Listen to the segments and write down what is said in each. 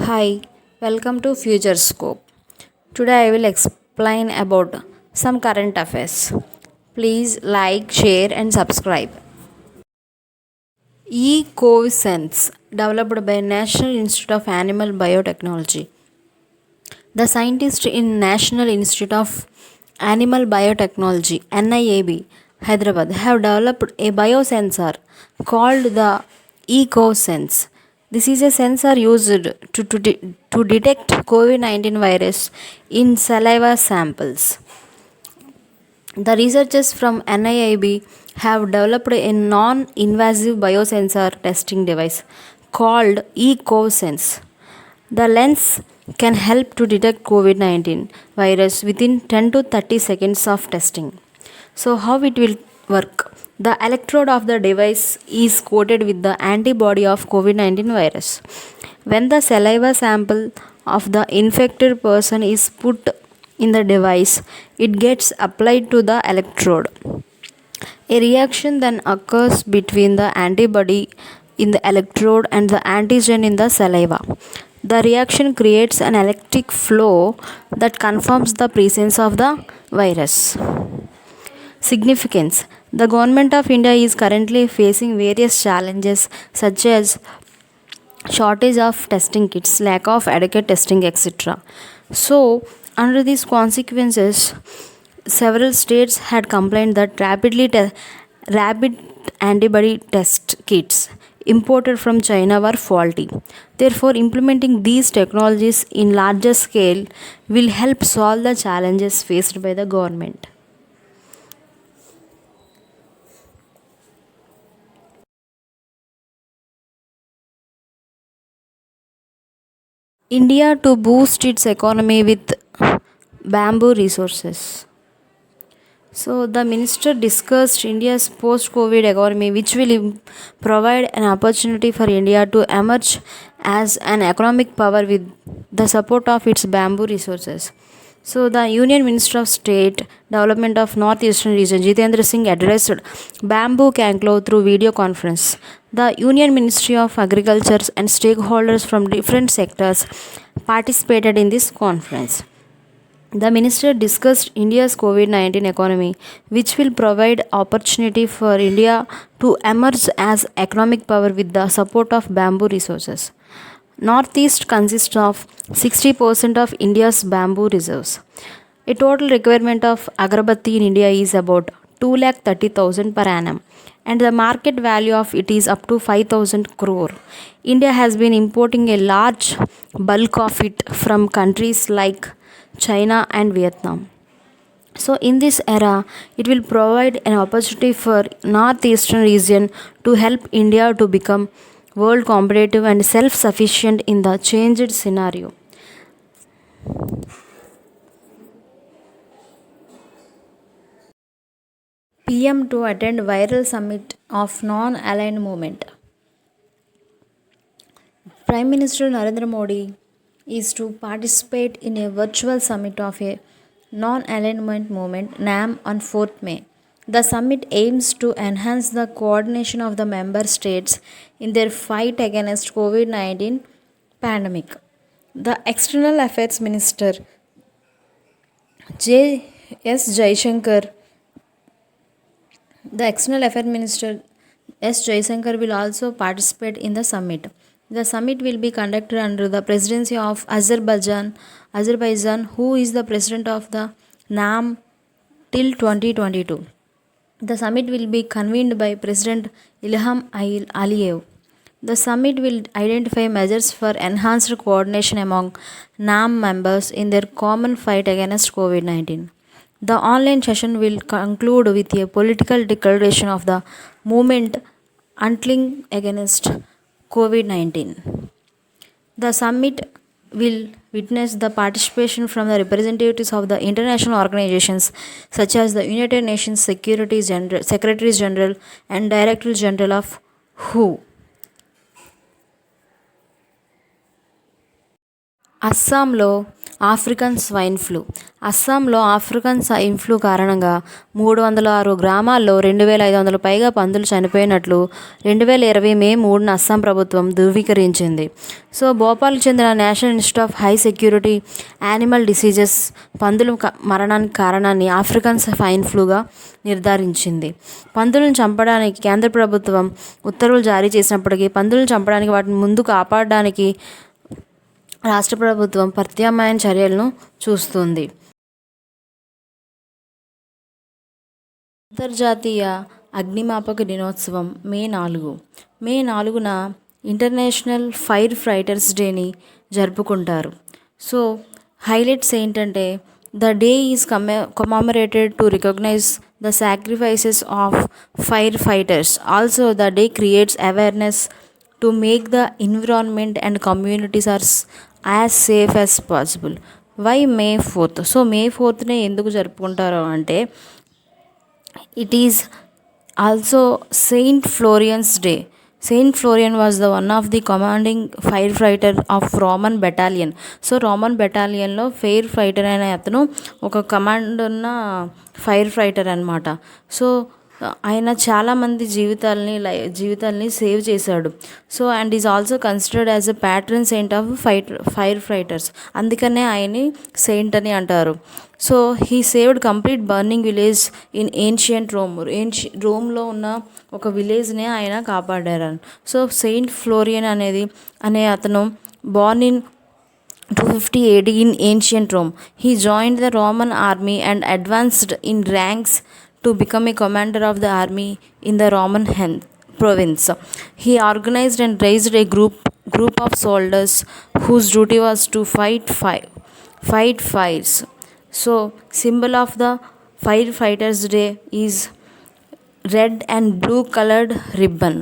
Hi, welcome to Future Scope. Today I will explain about some current affairs. Please like, share and subscribe. eCosense, developed by National Institute of Animal Biotechnology. The scientists in National Institute of Animal Biotechnology (NIAB) Hyderabad have developed a biosensor called the EcoSense. This is a sensor used to detect COVID-19 virus in saliva samples. The researchers from NIIB have developed a non invasive biosensor testing device called EcoSense. The lens can help to detect COVID-19 virus within 10 to 30 seconds of testing. So, how it will work? The electrode of the device is coated with the antibody of COVID-19 virus. When the saliva sample of the infected person is put in the device, it gets applied to the electrode. A reaction then occurs between the antibody in the electrode and the antigen in the saliva. The reaction creates an electric flow that confirms the presence of the virus. Significance: the government of India is currently facing various challenges such as shortage of testing kits, lack of adequate testing, etc. So, under these consequences, several states had complained that rapid antibody test kits imported from China were faulty. Therefore, implementing these technologies in larger scale will help solve the challenges faced by the government. India to boost its economy with bamboo resources. So, the minister discussed India's post COVID economy, which will provide an opportunity for India to emerge as an economic power with the support of its bamboo resources. So, the Union Minister of State Development of Northeastern Region, Jitendra Singh, addressed Bamboo Conclave through video conference. The Union Ministry of Agriculture and stakeholders from different sectors participated in this conference. The minister discussed India's COVID-19 economy, which will provide opportunity for India to emerge as economic power with the support of bamboo resources. Northeast consists of 60% of India's bamboo reserves. A total requirement of agarbatti in India is about 2,30,000 per annum, and the market value of it is up to 5,000 crore. India has been importing a large bulk of it from countries like China and Vietnam. So in this era, it will provide an opportunity for northeastern region to help India to become world competitive and self-sufficient in the changed scenario. PM to attend viral summit of non-aligned movement. Prime Minister Narendra Modi is to participate in a virtual summit of a non-alignment movement NAM on 4th May. The summit aims to enhance the coordination of the member states in their fight against COVID-19 pandemic. The External Affairs Minister J. S. Jaishankar, the External Affairs Minister S. Jaishankar will also participate in the summit. The summit will be conducted under the presidency of Azerbaijan, who is the president of the NAM till 2022. The summit will be convened by President Ilham Aliyev. The summit will identify measures for enhanced coordination among NAM members in their common fight against COVID 19. The online session will conclude with a political declaration of the movement until against COVID 19. The summit will witness the participation from the representatives of the international organizations such as the United Nations Secretaries General and Director General of WHO. అస్సాంలో African swine flu. అస్సాంలో African swine flu కారణంగా 306 గ్రామాల్లో 2,500 పైగా పందులు చనిపోయినట్లు 2020 మే 3న అస్సాం ప్రభుత్వం ధృవీకరించింది. So భోపాల్కు చెందిన national institute of high security animal diseases పందుల మరణానికి కారణాన్ని ఆఫ్రికన్ స్వైన్ ఫ్లూగా నిర్ధారించింది. పందులను చంపడానికి కేంద్ర ప్రభుత్వం ఉత్తర్వులు జారీ చేసినప్పటికీ పందులను చంపడానికి వాటిని ముందు కాపాడడానికి రాష్ట్ర ప్రభుత్వం ప్రత్యామ్నాయ చర్యలను చూస్తుంది. అంతర్జాతీయ అగ్నిమాపక దినోత్సవం మే 4న ఇంటర్నేషనల్ ఫైర్ ఫైటర్స్ డేని జరుపుకుంటారు. సో హైలైట్స్ ఏంటంటే the day is commemorated to recognise the sacrifices of fire fighters. Also the day creates awareness to make the environment and communities are as safe as possible. Why May 4th? So May 4thనే ఎందుకు జరుపుకుంటారు అంటే it is also saint Florian's day. Saint Florian was the one of the commanding fire fighter of Roman battalion. So Roman బెటాలియన్లో fire fighter అనే అతను ఒక command ఉన్న fire fighter అనమాట. So ఆయన చాలామంది జీవితాలని సేవ్ చేశాడు. So and is also considered as a patron saint of fire fighters. అందుకనే ఆయన్ని సెయింట్ అని అంటారు. So he saved complete burning village in ancient రోమ్లో ఉన్న ఒక విలేజ్ని ఆయన కాపాడారు. సో సెయింట్ ఫ్లోరియన్ అనే అతను born in 250 AD in ancient Rome. He joined the Roman army and advanced in ranks to become a commander of the army in the Roman province. He organized and raised a group of soldiers whose duty was to fight fires. So symbol of the firefighters day is red and blue colored ribbon.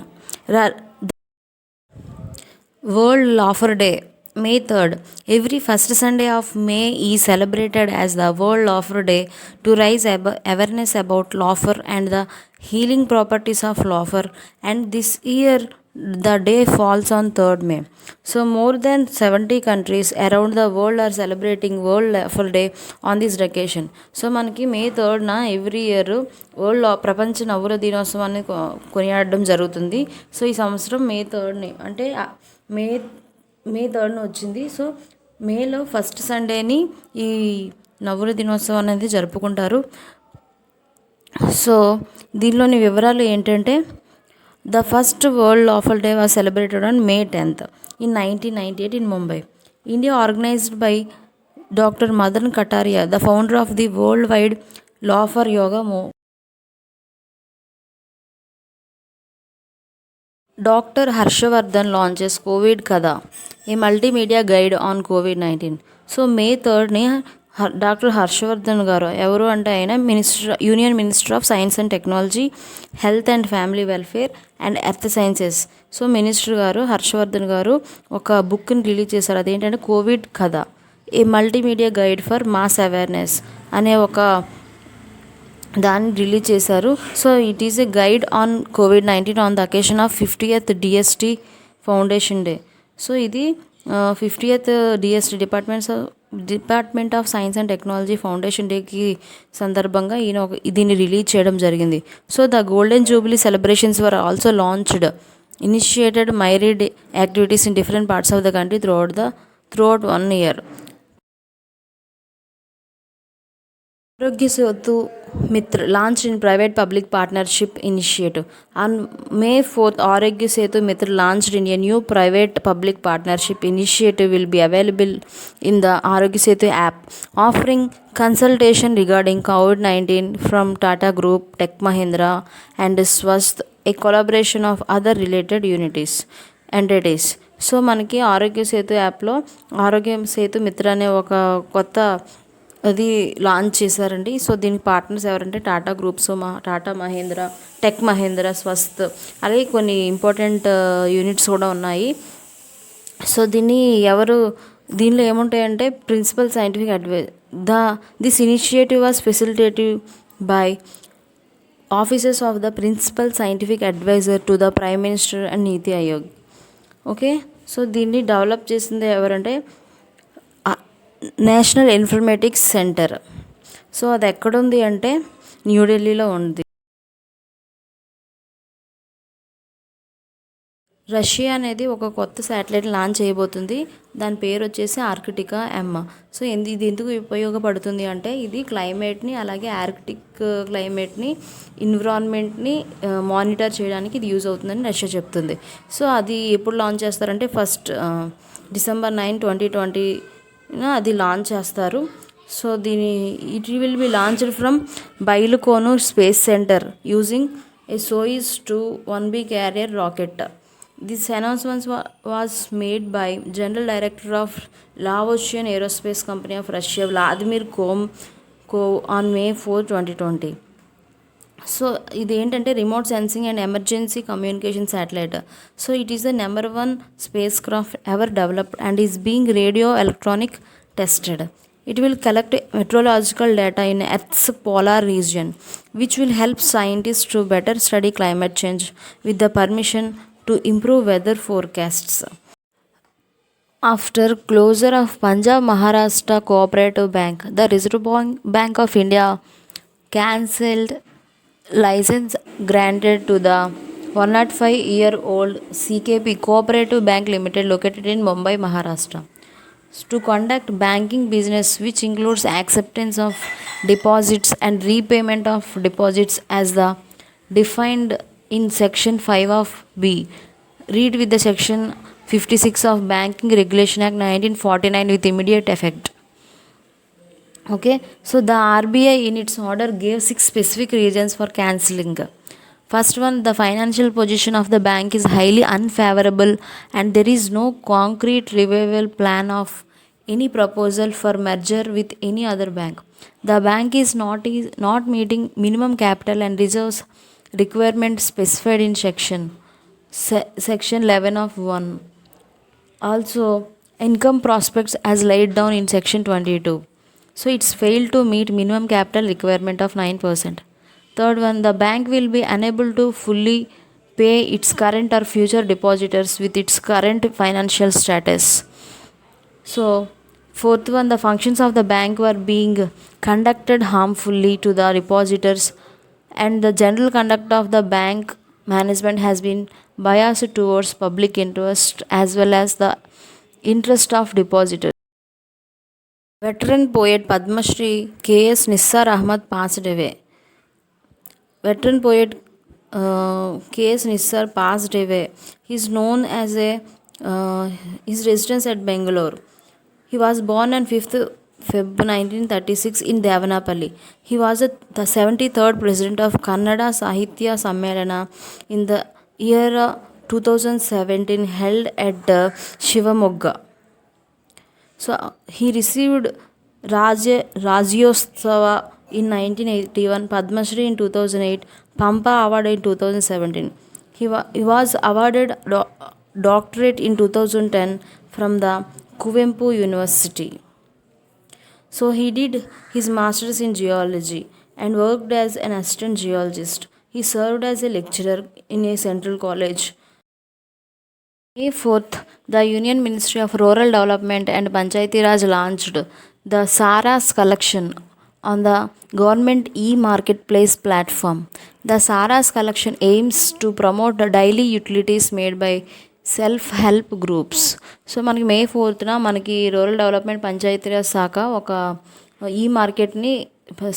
World Laughter Day, May 3rd. Every first Sunday of May is celebrated as the World Laughter Day to raise awareness about laughter and the healing properties of laughter. And this year, the day falls on 3rd May. So more than 70 countries around the world are celebrating World Laughter Day on this occasion. So మనకి May 3rd every year ప్రపంచ నవ్వుల దినోత్సవాన్ని కొనియాడడం జరుగుతుంది. So ఈ సంవత్సరం May 3rd అంటే మే 3rd వచ్చింది. So మేలో ఫస్ట్ సండేని ఈ నవ్వుల దినోత్సవం అనేది జరుపుకుంటారు. సో దీనిలోని వివరాలు ఏంటంటే the first world laughter day was celebrated on May 10th in 1998 in Mumbai. India organized by Dr. Madan Kataria, the founder of the worldwide Laughter Yoga Dr. Harshvardhan launches COVID Kada, a multimedia guide on COVID-19. So May 3ని doctor Harshvardhan గారు ఎవరు అంటే ఆయన union minister of science and technology, health and family welfare and earth sciences. So minister గారు హర్షవర్ధన్ గారు ఒక బుక్ని release చేశారు. అదేంటంటే కోవిడ్ కథ, a multimedia guide for mass awareness అనే ఒక దాన్ని రిలీజ్ చేశారు. So it is a guide on COVID-19 on the occasion of 50th DST foundation day. So ఇది 50th DST department of science and technology foundation డేకి సందర్భంగా దీన్ని release చేయడం జరిగింది. So the golden jubilee celebrations were also launched, initiated myriad activities in different parts of the country throughout 1 year. Arogya Setu Mitra launched in private public partnership initiative. On May 4th, Arogya Setu Mitra launched in a new private public partnership initiative will be available in the Arogya Setu app, offering consultation regarding COVID-19 from Tata Group, Tech Mahindra and Swasth, a collaboration of other related entities. So మనకి ఆరోగ్య సేతు యాప్లో ఆరోగ్య సేతు మిత్ర అనే ఒక కొత్త అది launch చేశారండి. సో దీనికి పార్ట్నర్స్ ఎవరంటే టాటా గ్రూప్స్, టాటా మహేంద్ర, టెక్ మహేంద్ర, స్వస్థ్, అలాగే కొన్ని ఇంపార్టెంట్ యూనిట్స్ కూడా ఉన్నాయి. సో దీనిలో ఏముంటాయంటే principal scientific advise this initiative was facilitative by offices of the principal scientific adviser to the prime minister and NITI Aayog. Okay, so దీన్ని డెవలప్ చేసింది ఎవరంటే నేషనల్ ఇన్ఫర్మేటిక్స్ సెంటర్. సో అది ఎక్కడుంది అంటే న్యూఢిల్లీలో ఉంది. రష్యా అనేది ఒక కొత్త శాటిలైట్ లాంచ్ చేయబోతుంది. దాని పేరు వచ్చేసి ఆర్కిటికా ఎమ్. సో ఇది ఎందుకు ఉపయోగపడుతుంది అంటే ఇది క్లైమేట్ని అలాగే ఆర్కిటిక్ క్లైమేట్ని ఎన్విరాన్మెంట్ని మానిటర్ చేయడానికి ఇది యూజ్ అవుతుందని రష్యా చెప్తుంది. సో అది ఎప్పుడు లాంచ్ చేస్తారంటే December 9, 2020 అది లాంచ్ చేస్తారు. So it will be launched from Baikonur space centre using a Soyuz 2 1B carrier rocket. This announcement was made by General Director of Laotian Aerospace Company of Russia, Vladimir Komkov, on May 4, 2020. So ఇది ఏంటంటే remote sensing and emergency communication satellite. So it is the number 1 space craft ever developed and is being radio electronic tested. It will collect meteorological data in Earth's polar region, which will help scientists to better study climate change with the permission to improve weather forecasts. After closure of Punjab Maharashtra Cooperative Bank, the Reserve Bank of India cancelled license granted to the 105-year-old CKP Cooperative Bank Limited located in Mumbai, Maharashtra, to conduct banking business which includes acceptance of deposits and repayment of deposits as the defined in section 5 of B. Read with the section 56 of Banking Regulation Act 1949 with immediate effect. Okay, so the RBI in its order gave 6 specific reasons for cancelling. First one, the financial position of the bank is highly unfavorable and there is no concrete revival plan of any proposal for merger with any other bank. The bank is not meeting minimum capital and reserves requirement specified in section 11 of 1. Also, income prospects as laid down in section 22. So it's failed to meet minimum capital requirement of 9%. Third one, the bank will be unable to fully pay its current or future depositors with its current financial status. So fourth one, the functions of the bank were being conducted harmfully to the depositors and the general conduct of the bank management has been biased towards public interest as well as the interest of depositors. Veteran poet Padma Shri K.S. Nissar Ahmad passed away. Veteran poet K.S. Nissar passed away. He is known as his residence at Bangalore. He was born on 5th February 1936 in Devanapalli. He was the 73rd president of Kannada Sahitya Sammelana in the year 2017 held at Shivamogga. So he received Rajyotsava in 1981, Padma Shri in 2008, Pampa Award in 2017. He was awarded doctorate in 2010 from the Kuvempu University. So he did his master's in geology and worked as an assistant geologist. He served as a lecturer in a central college. May 4th, the Union Ministry of Rural Development and Panchayati Raj launched the Saras collection on the government e-marketplace platform. The Saras collection aims to promote the daily utilities made by self-help groups. So మనకి May 4th మనకి rural development Panchayati Raj శాఖ ఒక ఈ మార్కెట్ని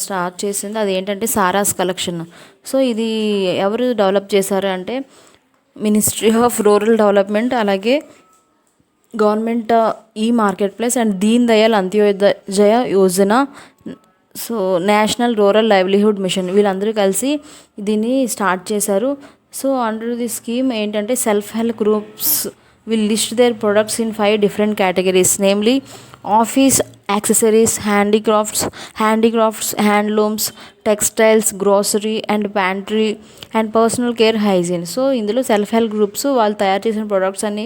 start చేసింది. అది ఏంటంటే Saras collection. So ఇది ఎవరు డెవలప్ చేశారు అంటే మినిస్ట్రీ ఆఫ్ రూరల్ డెవలప్మెంట్ అలాగే గవర్నమెంట్ ఈ market place and Deen Dayal Antyodaya Yojana, so national rural livelihood machine వీళ్ళందరూ కలిసి దీన్ని స్టార్ట్ చేశారు. సో అండర్ ది స్కీమ్ ఏంటంటే self-help groups will list their products in 5 different categories, namely office accessories, handicrafts, handlooms, textiles, grocery and pantry and personal care hygiene. So ఇందులో self help groups వాళ్ళు తయారు చేసిన products అన్ని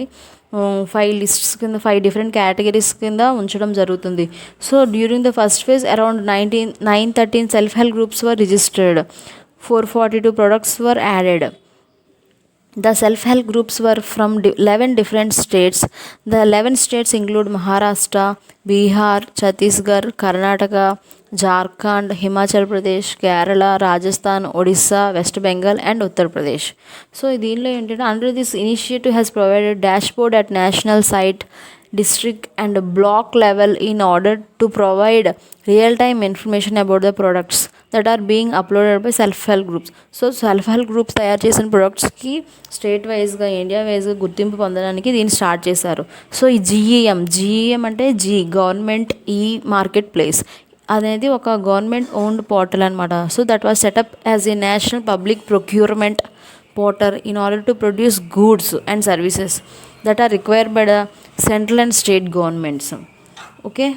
5 lists కింద 5 different categories కింద ఉంచడం జరుగుతుంది. So during the first phase around 913 self help groups were registered, 442 products were added. The self-help groups were from 11 different states. The 11 states include Maharashtra, Bihar, Chhattisgarh, Karnataka, Jharkhand, Himachal Pradesh, Kerala, Rajasthan, Odisha, West Bengal, and Uttar Pradesh. So, దీనిలో ఏంటంటే under this initiative has provided dashboard at national site, district and block level in order to provide real-time information about the products that are being uploaded by self-help groups. So self help groups తయారు చేసిన ప్రొడక్ట్స్కి state వైజ్గా India వైజ్గా గుర్తింపు పొందడానికి దీన్ని start చేశారు. So ఈ GeM అంటే గవర్నమెంట్ ఈ మార్కెట్ ప్లేస్ అనేది ఒక గవర్నమెంట్ ఓన్డ్ పోర్టల్ అనమాట. So that was setup as a national public procurement portal in order to produce goods and services that are required by the central and state governments. Okay.